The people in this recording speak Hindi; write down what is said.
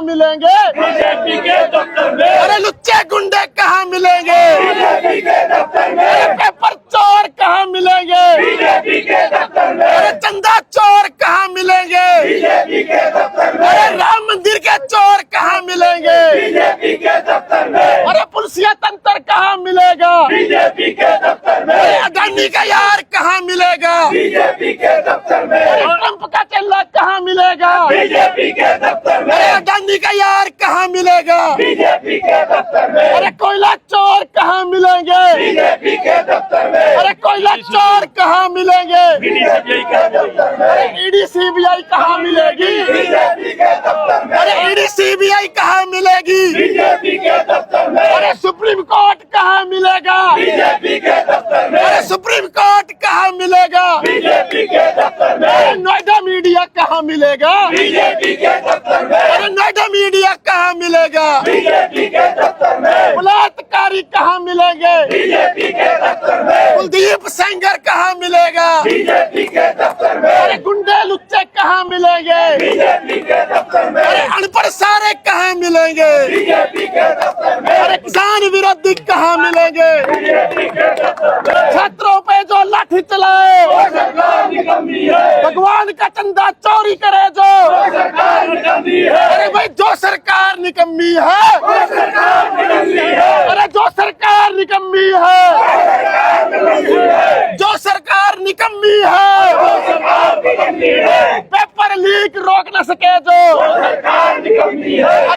मिलेंगे? बीजेपी के दफ्तर में। अरे लुच्चे गुंडे कहाँ मिलेंगे? बीजेपी के दफ्तर में। अरे पेपर चोर कहाँ मिलेंगे? बीजेपी के दफ्तर में। अरे चंदा चोर कहाँ मिलेंगे? बीजेपी के दफ्तर में। अरे राम मंदिर के चोर कहाँ मिलेंगे? बीजेपी के दफ्तर में। अरे पुलिसिया तंत्र कहाँ मिलेगा? बीजेपी के दफ्तर में। अरे अडानी का यार कहाँ मिलेगा? बीजेपी के दफ्तर में। अरे ट्रंप का चेला कहाँ मिलेगा? बीजेपी के दफ्तर में। अरे अडानी का यार कहाँ मिलेगा? बीजेपी के दफ्तर में। अरे कोयला चोर कहाँ मिलेंगे? बीजेपी के दफ्तर में। अरे कोयला चोर कहाँ मिलेंगे? बीजेपी के दफ्तर में। ईडी सीबीआई कहाँ मिलेगी? बीजेपी के दफ्तर में। अरे ईडी सीबीआई कहाँ मिलेगी? बीजेपी के दफ्तर में। अरे सुप्रीम कोर्ट कहाँ मिलेगा? बीजेपी के दफ्तर में। अरे सुप्रीम कोर्ट कहाँ मिलेगा? बीजेपी के दफ्तर में। अरे नोएडा मीडिया कहाँ मिलेगा? बीजेपी के दफ्तर में। अरे नोएडा मीडिया कहाँ मिलेगा? बीजेपी के दफ्तर में। बलात्कारी कहाँ मिलेंगे? बीजेपी के दफ्तर में। कुलदीप सेंगर कहाँ मिलेगा? बीजेपी के दफ्तर में। अरे गुंडे लुच्चे कहाँ मिलेंगे? बीजेपी के दफ्तर में। अरे अनपढ़ सारे कहाँ मिलेंगे? बीजेपी के दफ्तर में। अरे किसान विरोधी कहाँ मिलेंगे? बीजेपी के दफ्तर में। छात्रों पे जो लाठी चलाए, वो सरकार निकम्मी है। भगवान का चंदा चोरी करे जो, वो सरकार निकम्मी है। अरे भाई जो सरकार निकम्मी है, वो सरकार निकम्मी है। अरे जो सरकार निकम्मी है, सरकार निकम्मी है। जो सरकार निकम्मी है, वो सरकार निकम्मी है। पेपर लीक रोक न सके जो, वो सरकार निकम्मी है।